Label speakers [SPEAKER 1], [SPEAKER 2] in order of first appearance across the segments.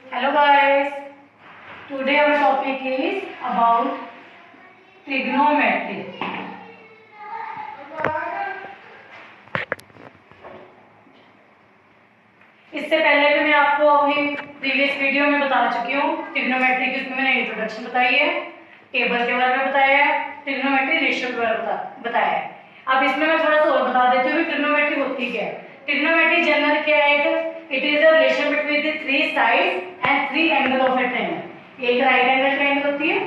[SPEAKER 1] Hello guys, today our topic is about trigonometry. इससे पहले भी मैं आपको अपनी प्रीवियस वीडियो में बता चुकी हूँ ट्रिग्नोमेट्री की। उसमें मैंने इंट्रोडक्शन बताई है, टेबल के बारे में बताया है, ट्रिग्नोमेट्री रेशियो के बारे में बताया है। अब इसमें मैं थोड़ा सा और बता देती हूँ ट्रिग्नोमेट्री होती क्या है। ट्रिग्नोमेट्री जनरल क्या है? It is the relation between the three sides and three angle of A triangle. एक राइट एंगल ट्रायंगल होती है,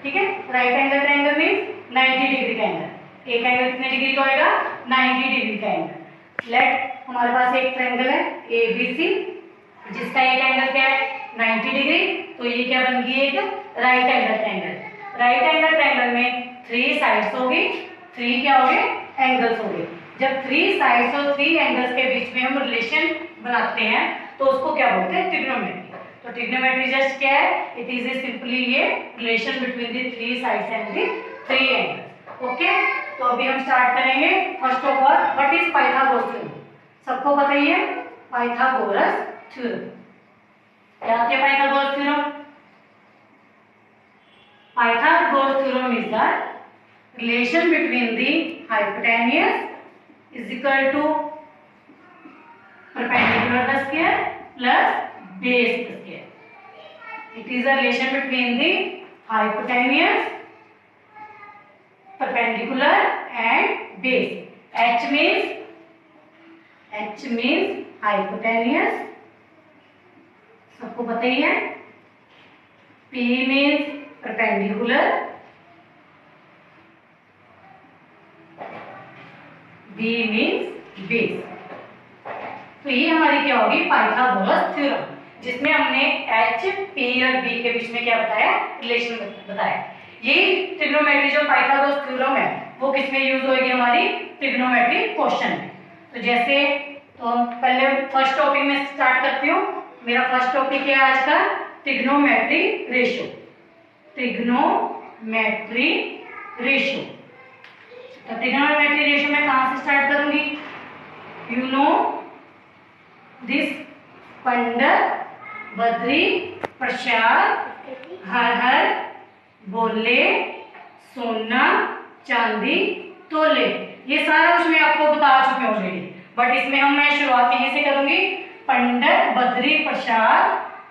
[SPEAKER 1] ठीक है। Right angle triangle means 90 degree का एंगल। एक एंगल कितने डिग्री का होगा? 90 डिग्री का एंगल। लेट हमारे पास एक ट्रायंगल है ABC, जिसका एक एंगल क्या है? 90 डिग्री। तो ये क्या बन गई? एक right angle triangle. Right angle triangle में थ्री साइड्स होगी, थ्री क्या होंगे? एंगल्स होंगे। जब थ्री साइड्स और थ्री एंगल्स के बीच में हम रिलेशन बनाते हैं तो उसको क्या बोलते हैं? ट्रिग्नोमेट्री। तो ट्रिग्नोमेट्री जस्ट क्या है? इट इज ए सिंपली ये relation between the three sides and the three angles. Okay, तो अभी हम स्टार्ट करेंगे। First of all, what is Pythagoras theorem? सबको पता ही है पाइथागोरस थ्योरम। क्या होती है Pythagoras theorem? Pythagoras theorem is the relation between the hypotenuse is equal to perpendicular the square plus base the square. It is a relation between the hypotenuse, perpendicular and base. H means hypotenuse, सबको पता ही है। P means perpendicular, B means base। तो ये हमारी क्या होगी? Pythagoras theorem, जिसमें हमने H, P और B के बीच में क्या बताया? रिलेशन बताया। ये ट्रिग्नोमेट्री जो पाइथागोरस थ्योरम है वो किसमें यूज होगी? हमारी ट्रिग्नोमेट्री क्वेश्चन में। तो जैसे तो हम पहले फर्स्ट टॉपिक में स्टार्ट करती हूँ। मेरा फर्स्ट टॉपिक है आज का ट्रिग्नोमेट्री रेशियो। Trigonometry ratio. तो ट्रिग्नोमेट्री रेशियो में कहां से स्टार्ट करूंगी? यू नो दिस पंडित, बद्री, प्रसाद, हर, बोले, सोना, चांदी, तोले, ये सारा कुछ मैं आपको बता चुकी हूँ ऑलरेडी। बट इसमें मैं शुरुआत यहीं से करूंगी। पंडित, बद्री, प्रसाद,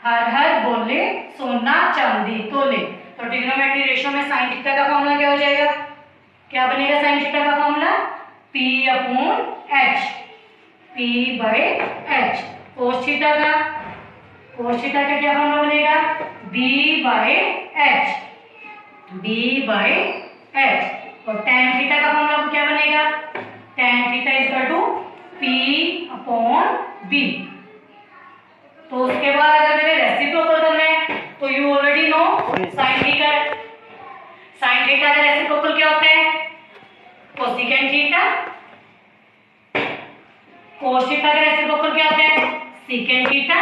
[SPEAKER 1] हर, बोले, सोना, चांदी, तोले। तो ट्रिग्नोमेट्री रेशियो में साइन थीटा का फॉर्मूला क्या हो जाएगा? क्या बनेगा साइन थीटा का formula? P/H, P/H। Cos theta का क्या फॉर्मूला बनेगा? B/H, B/H। और tan थीटा का फॉर्मूला क्या बनेगा? tan theta equal to P/B। तो उसके बाद अगर मैंने रेसिप्रोकल करना है तो you already know sine theta का रेसिप्रोकल क्या होता है? Cosecant theta. कोस थीटा का रेसिप्रोकल क्या होता है? Secant theta.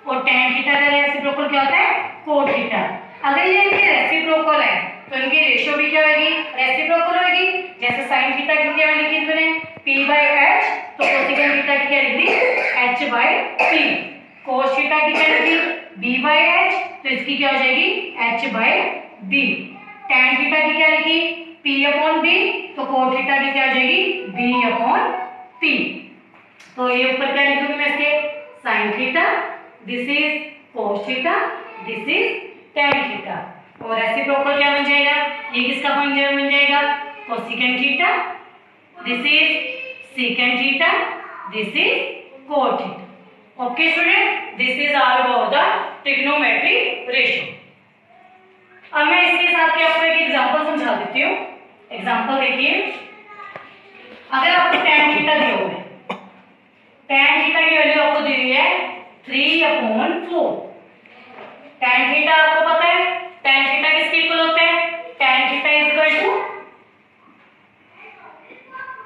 [SPEAKER 1] और tan थीटा का रेसिप्रोकल क्या होता है? Cot theta. अगर ये इनके रेसिप्रोकल है तो इनकी रेशियो भी क्या होगी? रेसिप्रोकल होगी। जैसे sin थीटा की क्या लिखी मैंने? P/H, तो कोसेकेंट थीटा की क्या लिख दी? H/P। कोस थीटा की क्या लिखी? B/H, तो इसकी क्या हो जाएगी? H/B। tan थीटा की क्या लिखी? P/B, तो कोट थीटा की क्या हो जाएगी? B/P। तो ये ऊपर क्या लिखूंगी मैं इसके? sin theta, this is cos theta, this is tan theta. और रेसिप्रोकल क्या बन जाएगा? ये किसका फंक्शन बन जाएगा? Cosecant theta, this is secant theta, this is cot theta. Okay student, this is all about the trigonometry ratio. अब मैं इसके साथ आपको एक एग्जांपल समझा देती हूँ। एग्जांपल देखिए, अगर आपको tan थीटा दिया हुआ है, tan थीटा की वैल्यू आपको दी हुई है 3/4। tan थीटा आपको पता है, tan थीटा किसके इक्वल होता है? tan theta is equal to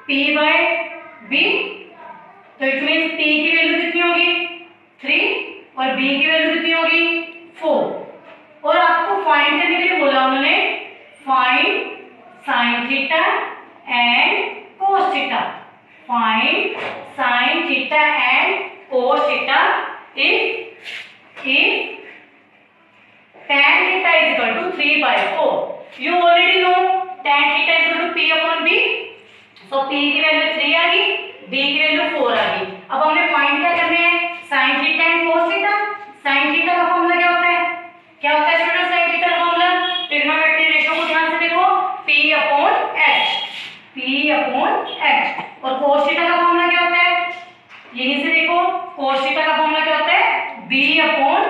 [SPEAKER 1] P/B। तो इट मींस P की वैल्यू कितनी होगी? 3 और B की वैल्यू कितनी होगी? 4। और आपको फाइंड करने के लिए बोला उन्होंने, find sin theta and cos theta. Find sin theta and cos theta if if tan theta is equal to 3/4, you already know tan theta is equal to p upon b, so p की value 3 आ गई, b की value 4 आ गई। अब हमने find क्या करने हैं, sin theta and cos theta. sin theta का फॉर्मूला क्या होता है, क्या होता है स्टूडेंट sin थीटा का फॉर्मूला, ट्रिग्नोमेट्री रेशियो को ध्यान से देखो, p upon h, p upon h। और cos थीटा का फॉर्मूला क्या होता है, यहीं से देखो, cos थीटा का फॉर्मूला क्या होता है, b upon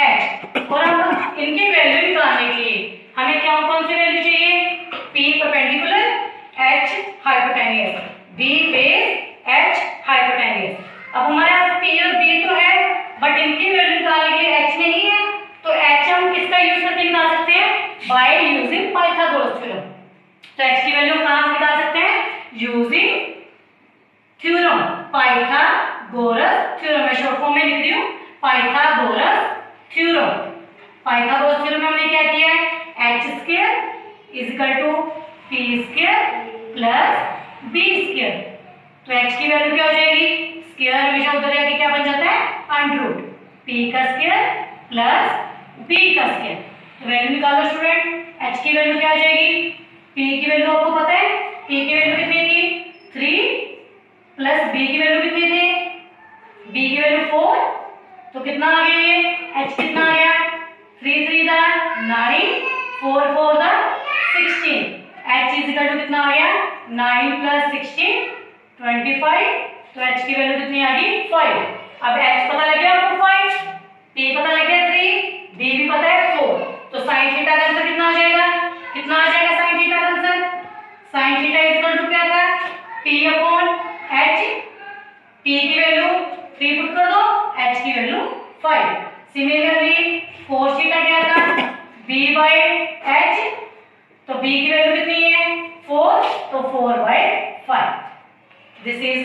[SPEAKER 1] h। और अब इनकी वैल्यू निकालने के लिए हमें क्या कौन सी वैल्यू चाहिए, p perpendicular, h hypotenuse, b base, h hypotenuse. अब हमारे पास p और b तो है, बट इनकी वैल्यू निकालने के लिए h नहीं है, तो h हम किसका यूज करके निकाल सकते हैं, बाय यूजिंग पाइथागोरस थ्योरम। तो h की वैल्यू कहां से निकाल सकते हैं, यूजिंग थ्योरम, पाइथागोरस थ्योरम। मैं शॉर्ट फॉर्म में लिख रही हूं, पाइथागोरस थ्योरम। पाइथागोरस थ्योरम में हमने क्या किया है, h² is equal to p² plus b²। तो h की वैल्यू क्या हो जाएगी, स्क्वायर हमेशा उधर जाके क्या बन जाता है, अंडर p का स्क्वायर प्लस b का स्क्वायर। तो वैल्यू निकालो स्टूडेंट, h की वैल्यू क्या हो जाएगी, p की वैल्यू आपको पता है, p की वैल्यू कितनी थी 3 प्लस b की वैल्यू कितनी थी, b की वैल्यू 4, तो कितना आ गया ये, h कितना आ गया, 3 3 दा 9, 4 4 दा 16, h इज इक्वल टू कितना आ गया, 9 प्लस 16 25। तो h की वैल्यू कितनी आ गई, 5। अब h पता लग गया आपको 5, p पता लग गया 3, b भी पता है 4। तो sin थीटा का आंसर कितना आ जाएगा, कितना आ जाएगा sin थीटा का answer, sin theta is equal to क्या था, p अपॉन h, p की वैल्यू 3 पुट कर दो, h की वैल्यू 5। सिमिलरली cos थीटा क्या था, b बाय h, तो b की वैल्यू कितनी है 4, तो 4/5। This is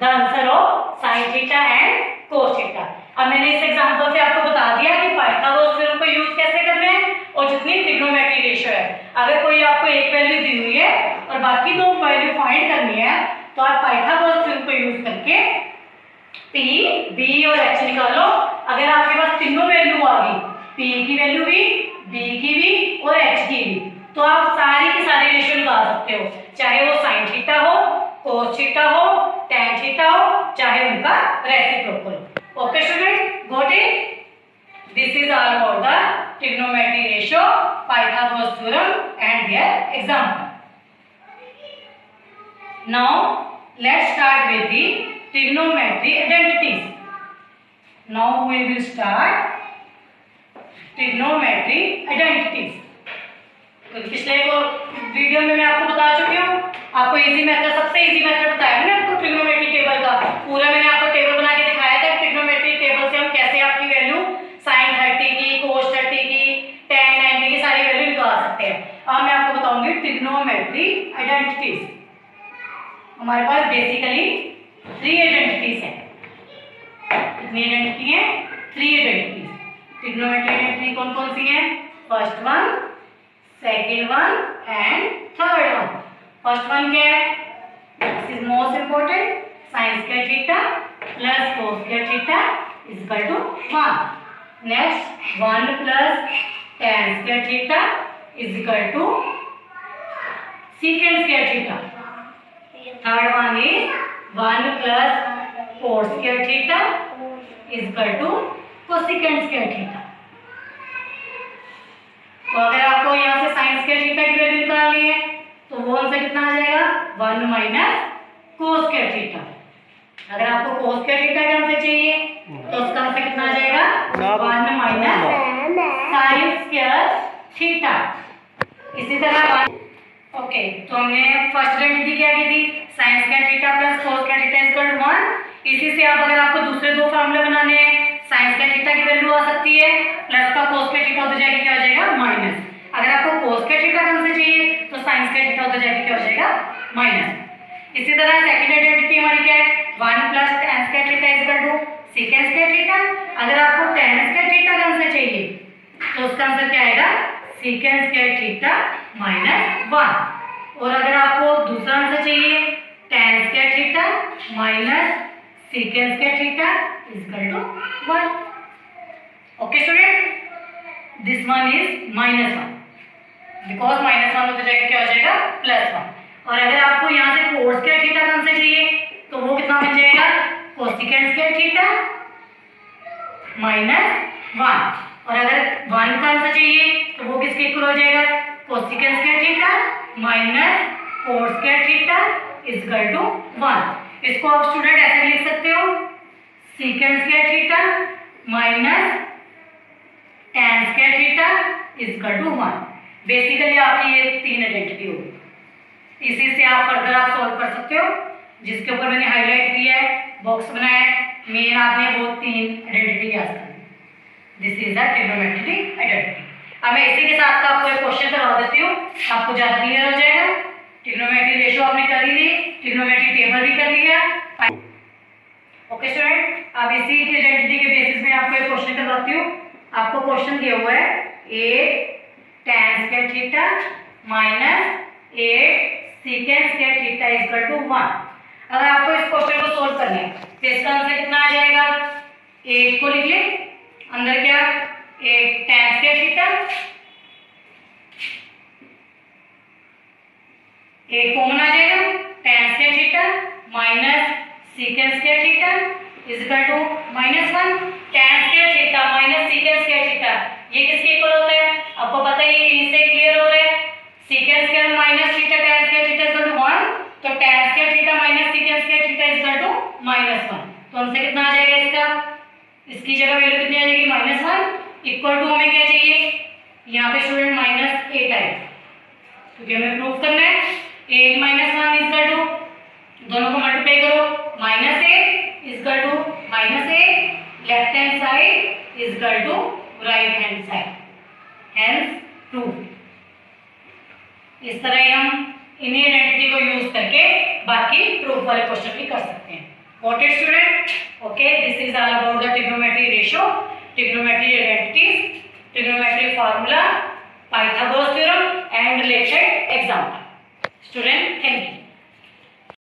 [SPEAKER 1] the answer of sin theta and cos theta. अब मैंने इस एग्जांपल से आपको बता दिया कि पाइथागोरस थ्योरम को यूज कैसे करना है और जितनी ट्रिग्नोमेट्री रेशियो है, अगर कोई आपको एक वैल्यू दी हुई है और बाकी दो वैल्यू फाइंड करनी है, तो आप पाइथागोरस थ्योरम को यूज करके p, b और h निकालो। अगर आपके पास तीनों वैल्यू आ गई, p की वैल्यू भी, b की भी और h की भी, तो आप सारी की सारी रेशियो निकाल सकते हो, चाहे वो sin थीटा हो, cos थीटा हो, tan थीटा हो, चाहे उनका reciprocal. Okay student, got it? This is all about the trigonometry ratio, Pythagoras theorem and their example. Now let's start with the trigonometry identities. Now we will start trigonometry identities. तो पिछले video में मैं आपको बता चुकी हूँ, आपको easy method, सबसे इजी मेथड बताया मैंने आपको ट्रिग्नोमेट्री टेबल का। पूरा मैंने आपको टेबल बना के दिखाया था, ट्रिग्नोमेट्री टेबल से हम कैसे आपकी वैल्यू sin 30 की, cos 30 की, tan 90 की सारी वैल्यू निकाल सकते हैं। अब मैं आपको बताऊंगी ट्रिग्नोमेट्री आइडेंटिटीज। हमारे पास बेसिकली 3 आइडेंटिटीज हैं। कितनी आइडेंटिटी है, 3 आइडेंटिटीज। ट्रिग्नोमेट्री आइडेंटिटी कौन कौन सी है, first one, second one and third one. First one क्या है, this is most important, sin square theta plus cos square theta is equal to 1। Next 1 plus tan square theta is equal to secant square theta. Third one is 1 plus cos square theta is equal to cosecant square theta. तो अगर आपको यहाँ से sin square theta की value निकालनी है, तो वो आंसर कितना आ जाएगा, 1 माइनस cos स्क्वायर थीटा। अगर आपको cos स्क्वायर थीटा का आंसर चाहिए, तो उसका आंसर कितना आ जाएगा, 1 माइनस sin स्क्वायर थीटा। इसी तरह ओके, तो हमने फर्स्ट आइडेंटिटी क्या की थी, sin square theta plus cos square theta is equal to 1। इसी से आप अगर आपको दूसरे दो फार्मूले बनाने हैं, sin स्क्वायर थीटा की वैल्यू आ सकती है, प्लस का cos स्क्वायर थीटा उधर जाके क्या हो जाएगा, माइनस। अगर आपको cos स्क्वायर थीटा का आंसर चाहिए, तो sin स्क्वायर थीटा उधर जाके क्या हो जाएगा, माइनस। इसी तरह सेकंड आइडेंटिटी हमारी क्या है, 1 plus tan square theta is equal to secant square theta. अगर आपको tan स्क्वायर थीटा का आंसर चाहिए, तो उसका आंसर क्या आएगा, secant स्क्वायर थीटा माइनस 1। और अगर आपको दूसरा आंसर चाहिए, tan square theta minus secant square theta is equal to 1। Okay. This one is -1, because -1 होता जाएगा क्या हो जाएगा +1। और अगर आपको यहाँ से कोस स्क्वायर थीटा कौन सा चाहिए तो वो कितना बन जाएगा कोसेकेंट स्क्वायर थीटा -1। और अगर 1 कौन सा चाहिए तो वो किसके इक्वल हो जाएगा cosecant square theta -cos square theta equal to 1। इसको आप स्टूडेंट ऐसे लिख सकते हो secant square theta tan square theta equal to 1। Basically आपकी ये 3 आइडेंटिटी होगी। इसी से आप फर्दर आप सॉल्व कर सकते हो, जिसके ऊपर मैंने हाईलाइट किया है, बॉक्स बनाया है। मेन आपने वो 3 आइडेंटिटी याद करनी। This is the trigonometry identity. अब मैं इसी के साथ आपको एक क्वेश्चन करवा देती हूँ, आपको ज्यादा क्लियर हो जाएगा। ट्रिग्नोमेट्री रेशो आपने कर ही ली, ट्रिग्नोमेट्री टेबल भी कर लिया। ओके स्टूडेंट, अब इसी की आइडेंटिटी के बेसिस पे आपको एक क्वेश्चन करवाती हूँ। आपको क्वेश्चन दिया हुआ है 8 tan square theta -8 secant square theta equal to 1। अगर आपको इस क्वेश्चन को सोल्व करना है तो इसका आंसर कितना आ जाएगा 8 को लिख ले, अंदर क्या 8 tan स्क्वायर थीटा, 8 कॉमन आ जाएगा tan square theta minus secant square theta equal to -1। tan square theta minus secant square theta ये किसके इक्वल होता है आपको पता ही है, इससे क्लियर हो रहा है। Secant square minus theta tan square theta equal to 1, तो tan square theta minus secant square theta equal to -1। तो आंसर कितना आ जाएगा इसका, इसकी जगह वैल्यू कितनी आ जाएगी -1 इक्वल टू हमें क्या चाहिए यहाँ पे स्टूडेंट -8 आएगा, क्योंकि हमें प्रूफ करना है 8 -1 इक्वल टू, दोनों को मल्टीप्लाई करो -8 equal to -8 left hand side equal to right hand side, hence proof. इस तरह ही हम इन्हीं आइडेंटिटी को यूज करके बाकी प्रूफ वाले क्वेश्चन भी कर सकते हैं। Got it student? Okay, this is all about the trigonometry ratio, trigonometry identities, trigonometry formula, Pythagoras theorem and related example. Student, thank you.